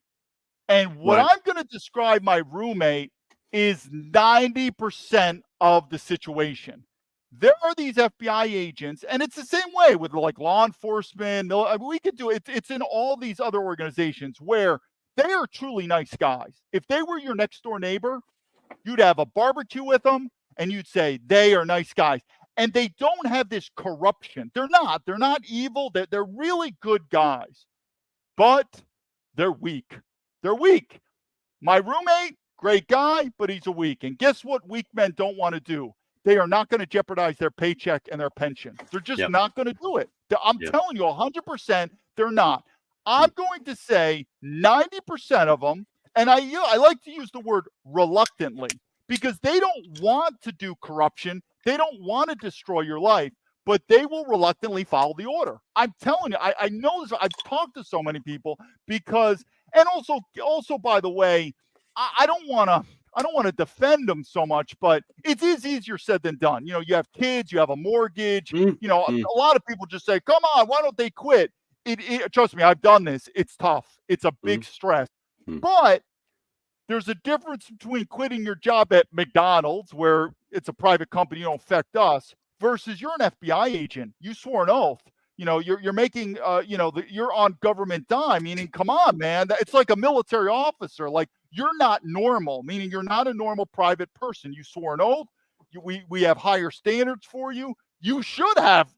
[SPEAKER 2] And what I'm going to describe my roommate is 90% of the situation. There are these FBI agents, and it's the same way with like law enforcement. We could do it. It's in all these other organizations where they are truly nice guys. If they were your next door neighbor, you'd have a barbecue with them, and you'd say they are nice guys. And they don't have this corruption. They're not evil. They're really good guys, but they're weak. They're weak. My roommate, great guy, but he's a weak. And guess what weak men don't want to do? They are not going to jeopardize their paycheck and their pension. They're just not going to do it. I'm telling you 100%, they're not. I'm going to say 90% of them, and I like to use the word reluctantly, because they don't want to do corruption. They don't want to destroy your life, but they will reluctantly follow the order. I'm telling you, I know this. I've talked to so many people because, and also by the way, I don't want to defend them so much, but it is easier said than done. You have kids, you have a mortgage. A lot of people just say, "Come on, why don't they quit?" Trust me, I've done this. It's tough. It's a big stress, but there's a difference between quitting your job at McDonald's, where it's a private company, you don't affect us, versus you're an FBI agent. You swore an oath. You're making, you're on government dime, meaning, come on, man. It's like a military officer. Like, you're not normal, meaning you're not a normal private person. You swore an oath. We have higher standards for you. You should have,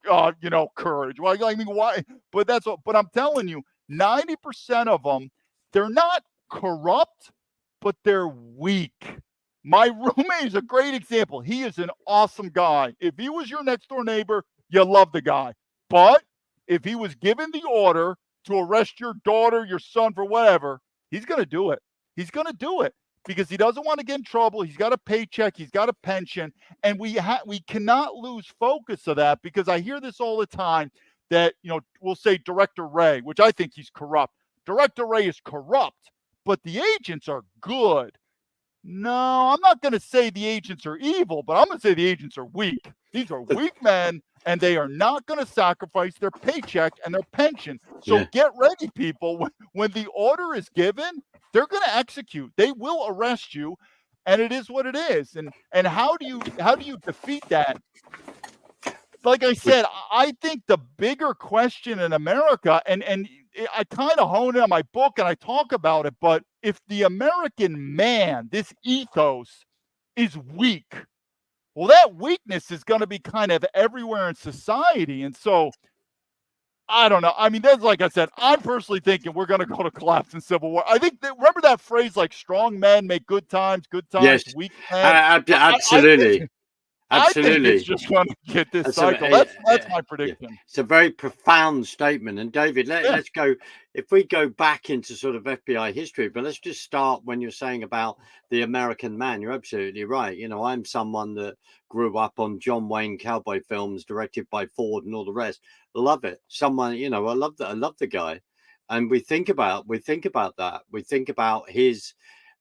[SPEAKER 2] courage. Well, I mean, why? But but I'm telling you, 90% of them, they're not corrupt, but they're weak. My roommate is a great example. He is an awesome guy. If he was your next door neighbor, you love the guy. But if he was given the order to arrest your daughter, your son, for whatever, he's going to do it. He's going to do it because he doesn't want to get in trouble. He's got a paycheck. He's got a pension. And we cannot lose focus of that, because I hear this all the time that, we'll say Director Ray, which I think he's corrupt. Director Ray is corrupt, but the agents are good. No, I'm not going to say the agents are evil, but I'm going to say the agents are weak. These are weak men, and they are not going to sacrifice their paycheck and their pension. So get ready, people. When the order is given, they're going to execute. They will arrest you, and it is what it is. And how do you defeat that? Like I said, I think the bigger question in America, and I kind of hone in on my book and I talk about it, but if the American man, this ethos, is weak, well, that weakness is going to be kind of everywhere in society. And so, I don't know. I mean, that's, like I said, I'm personally thinking we're going to go to collapse and civil war. I think remember that phrase, like, strong men make good times,
[SPEAKER 1] Yes,
[SPEAKER 2] weak men?
[SPEAKER 1] absolutely.
[SPEAKER 2] I think it's
[SPEAKER 1] Absolutely.
[SPEAKER 2] just going to get this
[SPEAKER 1] That's
[SPEAKER 2] cycle.
[SPEAKER 1] a,
[SPEAKER 2] That's my
[SPEAKER 1] yeah,
[SPEAKER 2] prediction.
[SPEAKER 1] it's a very profound statement. And David,
[SPEAKER 2] Yeah.
[SPEAKER 1] let's go, if we go back into sort of FBI history, but let's just start when you're saying about the American man. You're absolutely right. You know, I'm someone that grew up on John Wayne cowboy films directed by Ford and all the rest. Love it. Someone, you know, I love that. I love the guy. And we think about that. We think about his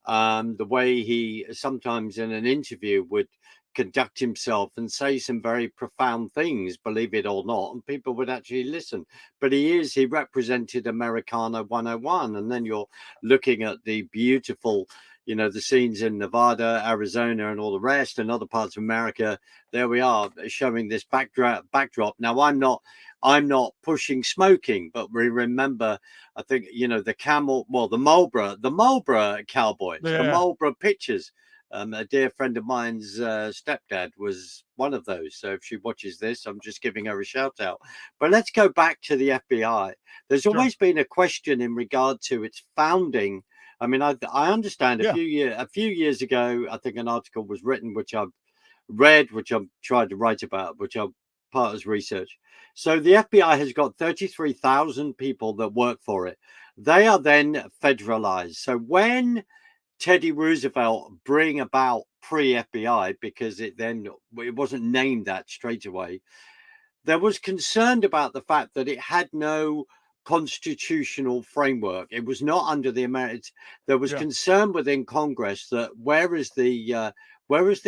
[SPEAKER 1] the way he sometimes in an interview would conduct himself and say some very profound things, believe it or not, and people would actually listen. But he represented Americana 101. And then you're looking at the beautiful, you know, the scenes in Nevada, Arizona, and all the rest, and other parts of America. There we are showing this backdrop. Now, I'm not pushing smoking, but we remember, I think, you know, the Marlboro cowboys, the
[SPEAKER 2] Yeah.
[SPEAKER 1] Marlboro pictures. A dear friend of mine's stepdad was one of those. So if she watches this, I'm just giving her a shout out. But let's go back to the FBI. There's
[SPEAKER 2] Sure.
[SPEAKER 1] always been a question in regard to its founding. I mean, I understand
[SPEAKER 2] Yeah.
[SPEAKER 1] a few years ago, I think an article was written, which I've read, which I've tried to write about, which I'm part as research. So the FBI has got 33,000 people that work for it. They are then federalized. So when Teddy Roosevelt bring about pre-FBI, because it wasn't named that straight away, there was concerned about the fact that it had no constitutional framework. It was not under the Americans. There was
[SPEAKER 2] Yeah.
[SPEAKER 1] concern within Congress that where is the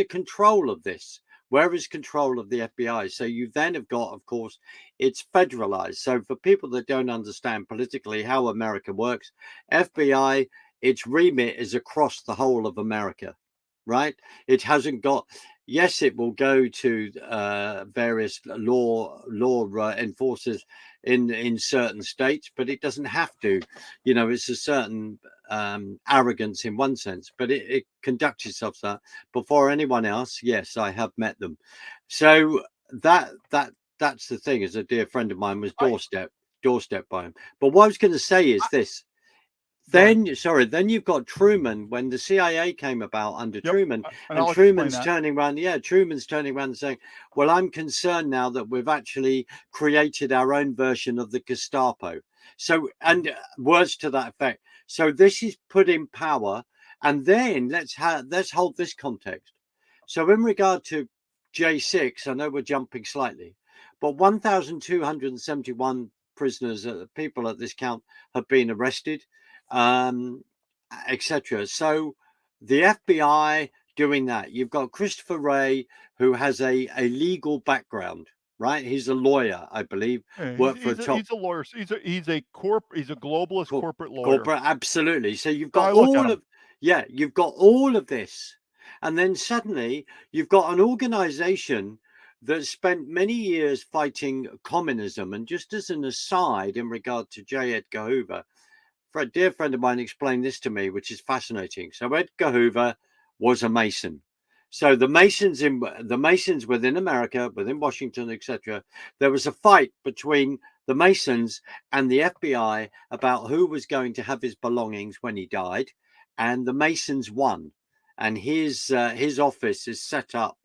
[SPEAKER 1] control of this? Where is control of the FBI? So you then have got, of course, it's federalized. So for people that don't understand politically how America works, FBI, its remit is across the whole of America, right? It hasn't got, yes, it will go to various law enforcers in certain states, but it doesn't have to. You know, it's a certain arrogance in one sense, but it conducts itself that before anyone else. Yes, I have met them. So that's the thing. As a dear friend of mine was
[SPEAKER 2] I
[SPEAKER 1] doorstep by him. But what I was going to say is this.
[SPEAKER 2] Go ahead.
[SPEAKER 1] Then you've got Truman when the CIA came about under
[SPEAKER 2] Yep.
[SPEAKER 1] Truman,
[SPEAKER 2] And
[SPEAKER 1] and
[SPEAKER 2] I'll explain
[SPEAKER 1] Truman's
[SPEAKER 2] that.
[SPEAKER 1] turning around. Yeah, Truman's turning around and saying, "Well, I'm concerned now that we've actually created our own version of the Gestapo." So, and words to that effect. So this is put in power, and then let's hold this context. So, in regard to J6, I know we're jumping slightly, but 1,271 prisoners, people at this count, have been arrested, um, etc. So the FBI doing that. You've got Christopher Wray, who has a legal background, right? He's a lawyer, I believe,
[SPEAKER 2] Yeah,
[SPEAKER 1] worked for a top
[SPEAKER 2] he's a lawyer. He's a globalist corporate lawyer.
[SPEAKER 1] corporate. Absolutely. So you've
[SPEAKER 2] So
[SPEAKER 1] got
[SPEAKER 2] I look at him.
[SPEAKER 1] you've got all of this. And then suddenly you've got an organization that spent many years fighting communism. And just as an aside, in regard to J. Edgar Hoover, a dear friend of mine explained this to me, which is fascinating. So Edgar Hoover was a Mason. So the Masons within America, within Washington, etc., there was a fight between the Masons and the FBI about who was going to have his belongings when he died, and the Masons won. And his office is set up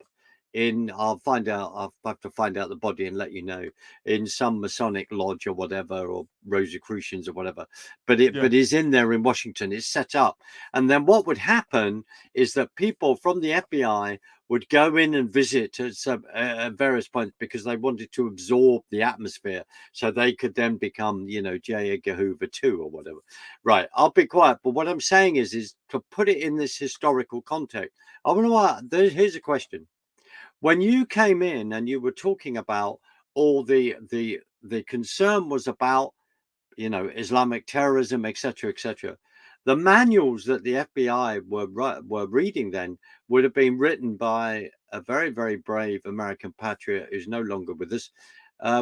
[SPEAKER 1] in, I'll find out, I'll have to find out the body and let you know, in some Masonic lodge or whatever, or Rosicrucians or whatever.
[SPEAKER 2] Yeah.
[SPEAKER 1] But is in there in Washington. It's set up. And then what would happen is that people from the FBI would go in and visit at various points, because they wanted to absorb the atmosphere, so they could then become, you know, J. Edgar Hoover 2 or whatever. Right, I'll be quiet. But what I'm saying is to put it in this historical context. I want to here's a question. When you came in and you were talking about all the concern was about, you know, Islamic terrorism, etc., etc. The manuals that the FBI were reading then would have been written by a very, very brave American patriot who's no longer with us,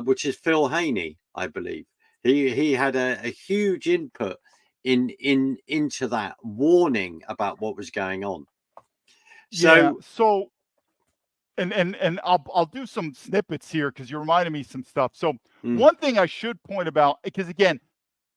[SPEAKER 1] which is Phil Haney, I believe. He had a huge input into that warning about what was going on.
[SPEAKER 2] Yeah.
[SPEAKER 1] So,
[SPEAKER 2] So and I'll do some snippets here because you reminded me some stuff. So
[SPEAKER 1] mm,
[SPEAKER 2] one thing I should point about, because again,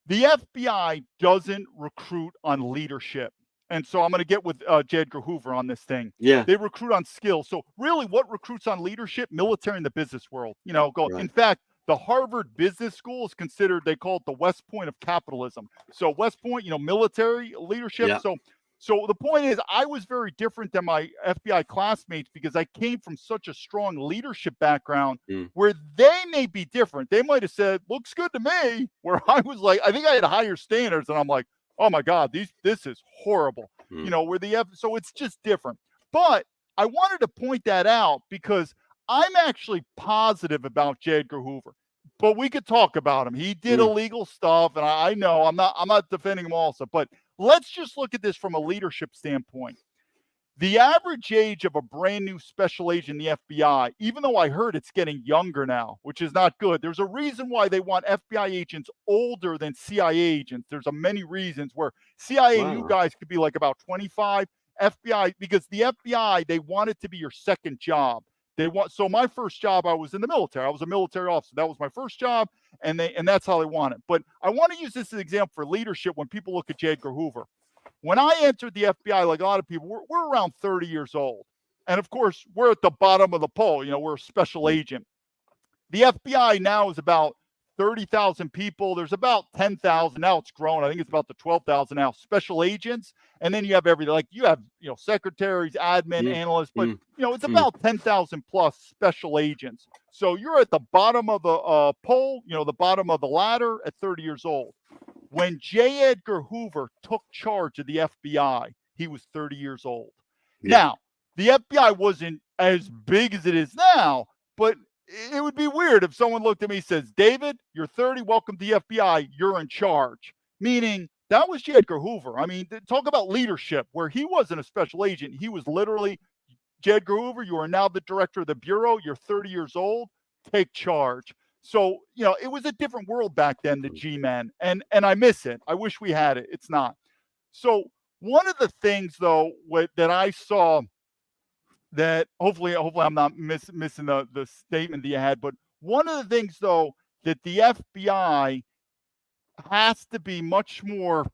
[SPEAKER 2] the FBI doesn't recruit on leadership. And so I'm going to get with J. Edgar Hoover on this thing.
[SPEAKER 1] Yeah.
[SPEAKER 2] They recruit on skill. So really what recruits on leadership? Military and the business world.
[SPEAKER 1] Right.
[SPEAKER 2] In fact, the Harvard Business School is considered, they call it the West Point of capitalism. So West Point, military leadership.
[SPEAKER 1] Yeah.
[SPEAKER 2] So the point is, I was very different than my FBI classmates because I came from such a strong leadership background where they may be different. They might have said, looks good to me, where I was like, I think I had higher standards, and I'm like, oh my God, this is horrible. So it's just different. But I wanted to point that out because I'm actually positive about J. Edgar Hoover. But we could talk about him. He did illegal stuff, and I know I'm not defending him also, but let's just look at this from a leadership standpoint. The average age of a brand new special agent in the FBI, even though I heard it's getting younger now, which is not good. There's a reason why they want FBI agents older than CIA agents. There's many reasons where CIA new guys could be like about 25. FBI, because the FBI, they want it to be your second job. So my first job, I was in the military. I was a military officer. That was my first job, and that's how they want it. But I want to use this as an example for leadership when people look at J. Edgar Hoover. When I entered the FBI, like a lot of people, we're around 30 years old. And of course, we're at the bottom of the pole. We're a special agent. The FBI now is about 30,000 people. There's about 10,000. Now it's grown. I think it's about the 12,000 now, special agents. And then you have everything. Like you have, secretaries, admin, analysts. But, it's about 10,000 plus special agents. So you're at the bottom of the pole, the bottom of the ladder at 30 years old. When J. Edgar Hoover took charge of the FBI, he was 30 years old. Yeah. Now, the FBI wasn't as big as it is now, but it would be weird if someone looked at me and says, David, you're 30, welcome to the FBI, you're in charge. Meaning, that was J. Edgar Hoover. I mean, talk about leadership, where he wasn't a special agent. He was literally, J. Edgar Hoover, you are now the director of the Bureau, you're 30 years old, take charge. So, it was a different world back then, the G-Men, and I miss it. I wish we had it. It's not. So one of the things, though, that I saw that hopefully I'm not missing the statement that you had, but one of the things, though, that the FBI has to be much more,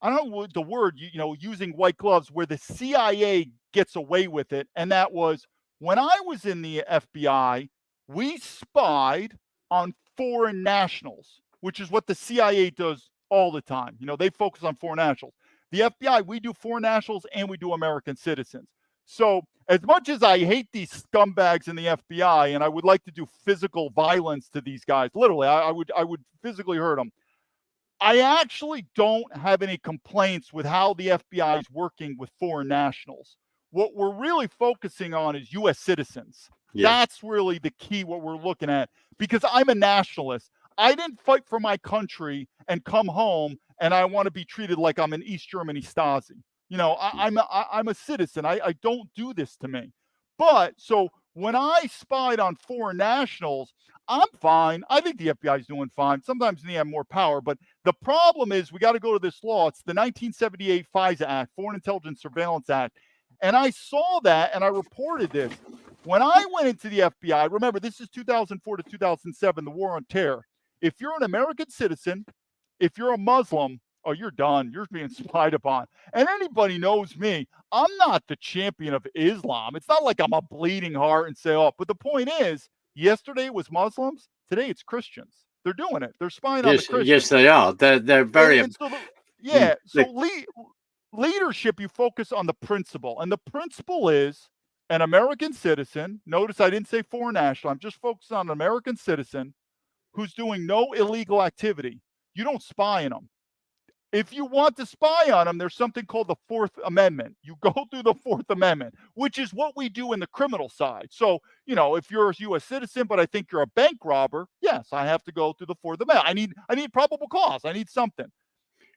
[SPEAKER 2] I don't know what the word, using white gloves, where the CIA gets away with it. And that was when I was in the FBI, we spied on foreign nationals, which is what the CIA does all the time. They focus on foreign nationals. The FBI, we do foreign nationals and we do American citizens. So as much as I hate these scumbags in the FBI, and I would like to do physical violence to these guys, literally, I would physically hurt them. I actually don't have any complaints with how the FBI is working with foreign nationals. What we're really focusing on is U.S. citizens. Yeah. That's really the key, what we're looking at, because I'm a nationalist. I didn't fight for my country and come home and I want to be treated like I'm in East Germany Stasi. I'm a citizen. I don't do this to me. But so when I spied on foreign nationals, I'm fine. I think the FBI is doing fine. Sometimes they have more power. But the problem is we got to go to this law. It's the 1978 FISA Act, Foreign Intelligence Surveillance Act. And I saw that and I reported this. When I went into the FBI, remember, this is 2004 to 2007, the war on terror. If you're an American citizen, if you're a Muslim, oh, you're done. You're being spied upon. And anybody knows me. I'm not the champion of Islam. It's not like I'm a bleeding heart and say, oh, but the point is, yesterday it was Muslims. Today it's Christians. They're doing it. They're spying on the Christians.
[SPEAKER 1] Yes, they are. They're very...
[SPEAKER 2] Leadership, you focus on the principle. And the principle is an American citizen. Notice I didn't say foreign national. I'm just focused on an American citizen who's doing no illegal activity. You don't spy on them. If you want to spy on them, there's something called the Fourth Amendment. You go through the Fourth Amendment, which is what we do in the criminal side. So, if you're a U.S. citizen, but I think you're a bank robber, yes, I have to go through the Fourth Amendment. I need probable cause. I need something.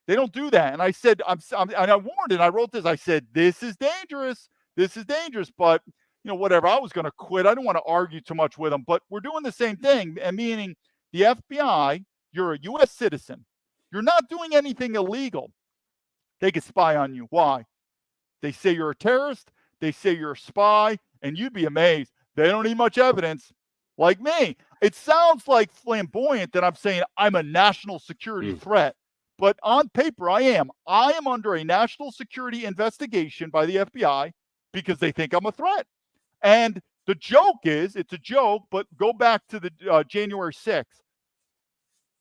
[SPEAKER 2] They don't do that. And I said, and I warned it. I wrote this. I said, this is dangerous. This is dangerous. But, whatever. I was going to quit. I didn't want to argue too much with them. But we're doing the same thing. And meaning the FBI, you're a U.S. citizen. You're not doing anything illegal. They can spy on you. Why? They say you're a terrorist. They say you're a spy. And you'd be amazed. They don't need much evidence. Like me. It sounds like flamboyant that I'm saying I'm a national security threat. but on paper, I am. I am under a national security investigation by the FBI because they think I'm a threat. And the joke is, it's a joke, but go back to the January 6th.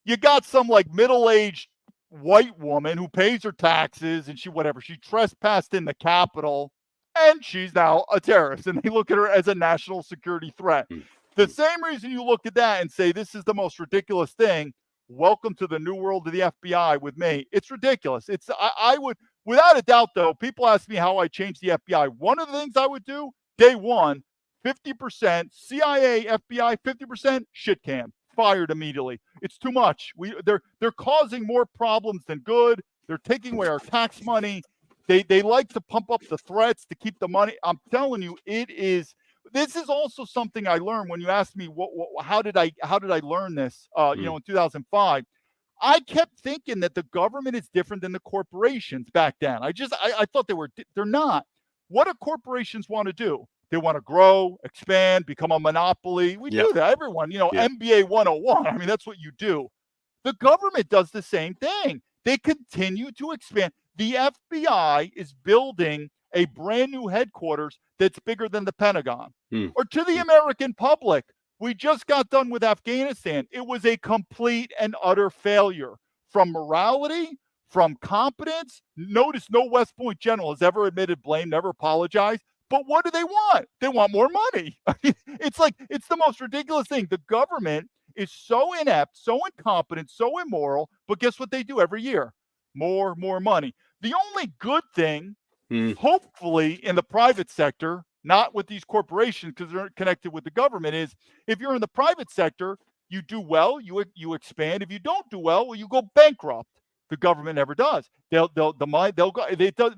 [SPEAKER 2] You got some like middle-aged white woman who pays her taxes and she trespassed in the Capitol and she's now a terrorist and they look at her as a national security threat. The same reason you look at that and say, this is the most ridiculous thing. Welcome to the new world of the FBI with me. It's ridiculous. I would, without a doubt though, people ask me how I changed the FBI. One of the things I would do, day one, 50% CIA, FBI, 50% shit can. Fired immediately. It's too much. They're causing more problems than good. They're taking away our tax money. They like to pump up the threats to keep the money. I'm telling you, this is also something I learned when you asked me how did I learn this in 2005. I kept thinking that the government is different than the corporations back then. I thought they're not. What do corporations want to do? They want to grow, expand, become a monopoly. We do that. Everyone, MBA 101. I mean, that's what you do. The government does the same thing. They continue to expand. The FBI is building a brand new headquarters that's bigger than the Pentagon. Or to the American public, we just got done with Afghanistan. It was a complete and utter failure from morality, from competence. Notice no West Point general has ever admitted blame, never apologized. But what do they want? They want more money. It's the most ridiculous thing. The government is so inept, so incompetent, so immoral, but guess what they do every year? More money. The only good thing, hopefully in the private sector, not with these corporations because they're connected with the government, is if you're in the private sector, you do well, you expand. If you don't do well, you go bankrupt. The government never does. They'll go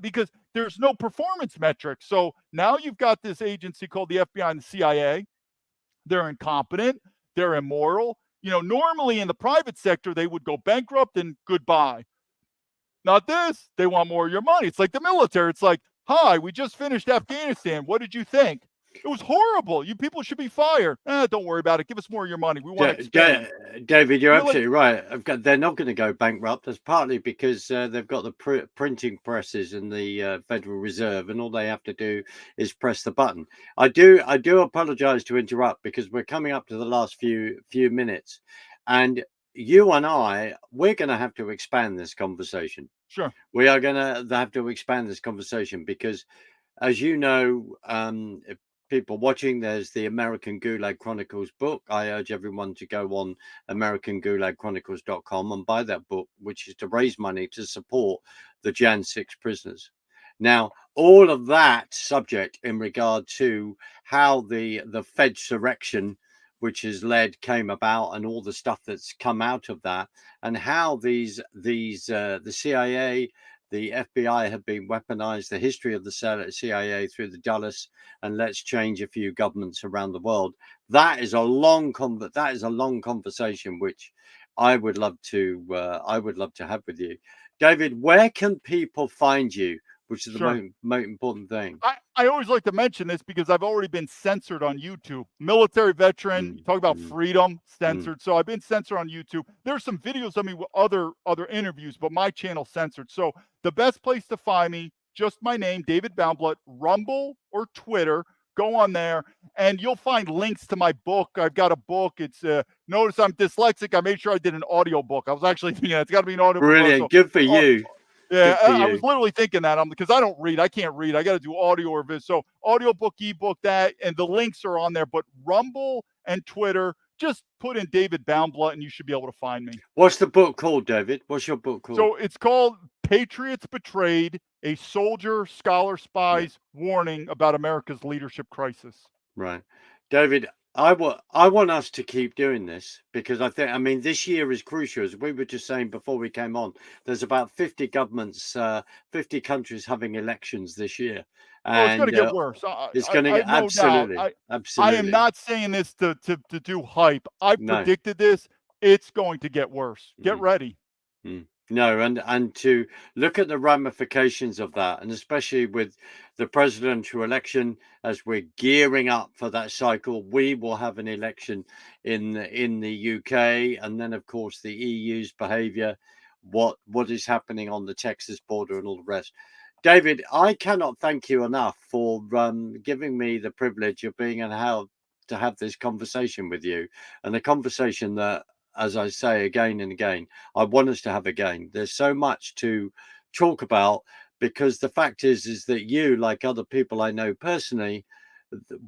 [SPEAKER 2] because there's no performance metrics. So now you've got this agency called the FBI and the CIA. They're incompetent. They're immoral. Normally in the private sector, they would go bankrupt and goodbye. Not this. They want more of your money. It's like the military. It's like, hi, we just finished Afghanistan. What did you think? It was horrible. You people should be fired. Don't worry about it. Give us more of your money. We want to expand.
[SPEAKER 1] David, you're absolutely right. They're not going to go bankrupt. That's partly because they've got the printing presses and the Federal Reserve, and all they have to do is press the button. I do apologize to interrupt because we're coming up to the last few minutes, and you and we're going to have to expand this conversation.
[SPEAKER 2] Sure.
[SPEAKER 1] We are going to have to expand this conversation because, as you know, people watching, there's the American Gulag Chronicles book. I urge everyone to go on AmericanGulagChronicles.com and buy that book, which is to raise money to support the Jan 6 prisoners. Now, all of that subject in regard to how the Fedsurrection, which has came about, and all the stuff that's come out of that, and how the CIA, the FBI have been weaponized, the history of the CIA through the Dulles, and let's change a few governments around the world. That is a long conversation, which I would love to have with you, David. Where can people find you? Which is the most important thing.
[SPEAKER 2] I always like to mention this because I've already been censored on YouTube. Military veteran, talk about freedom, censored. So I've been censored on YouTube. There's some videos of me with other interviews, but my channel censored. So the best place to find me, just my name, David Baumblatt, Rumble or Twitter. Go on there and you'll find links to my book. I've got a book. It's notice I'm dyslexic. I made sure I did an audio book. I was actually thinking it's got to be an audio book.
[SPEAKER 1] Brilliant. Good for you.
[SPEAKER 2] Yeah, I was literally thinking that because I don't read. I can't read. I got to do audio or video. So audiobook, ebook, that, and the links are on there. But Rumble and Twitter, just put in David Baumblatt and you should be able to find me.
[SPEAKER 1] What's the book called, David? What's your book called?
[SPEAKER 2] So it's called Patriots Betrayed, a Soldier, Scholar, Spy's Warning about America's Leadership Crisis.
[SPEAKER 1] Right. David, I want us to keep doing this because I mean, this year is crucial. As we were just saying before we came on, there's about 50 governments, 50 countries having elections this year. And
[SPEAKER 2] it's going to get worse.
[SPEAKER 1] It's going to get absolutely.
[SPEAKER 2] I am not saying this to do hype. I predicted this. It's going to get worse. Get ready.
[SPEAKER 1] No, and to look at the ramifications of that, and especially with the presidential election, as we're gearing up for that cycle, we will have an election in the UK, and then of course the EU's behaviour, what is happening on the Texas border and all the rest. David, I cannot thank you enough for giving me the privilege of being and how to have this conversation with you, and a conversation that, as I say again and again, I want us to have again. There's so much to talk about, because the fact is that you, like other people I know personally,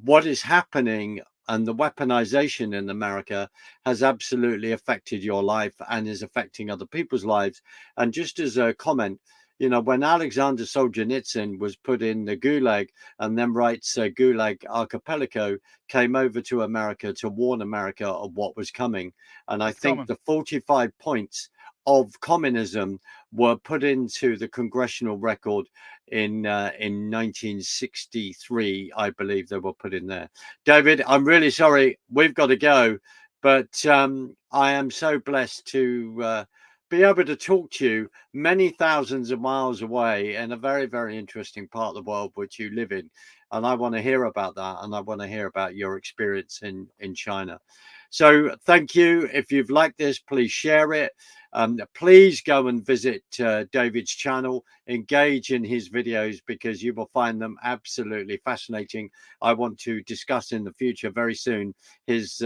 [SPEAKER 1] what is happening and the weaponization in America has absolutely affected your life and is affecting other people's lives. And just as a comment, you know, when Alexander Solzhenitsyn was put in the Gulag and then writes Gulag Archipelago, came over to America to warn America of what was coming. And I think the 45 points of communism were put into the congressional record in 1963, I believe they were put in there. David, I'm really sorry, we've got to go, but I am so blessed to be able to talk to you many thousands of miles away in a very, very interesting part of the world which you live in. And I want to hear about that. And I want to hear about your experience in China. So thank you. If you've liked this, please share it. Please go and visit David's channel, engage in his videos, because you will find them absolutely fascinating. I want to discuss in the future very soon his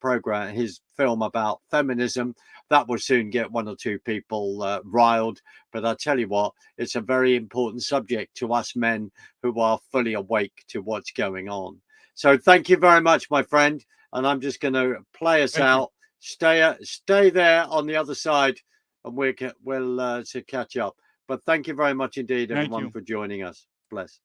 [SPEAKER 1] program, his film about feminism. That will soon get one or two people riled. But I tell you what, it's a very important subject to us men who are fully awake to what's going on. So thank you very much, my friend. And I'm just going to play us out. Stay there on the other side, and we'll to catch up. But thank you very much indeed, everyone, for joining us. Bless.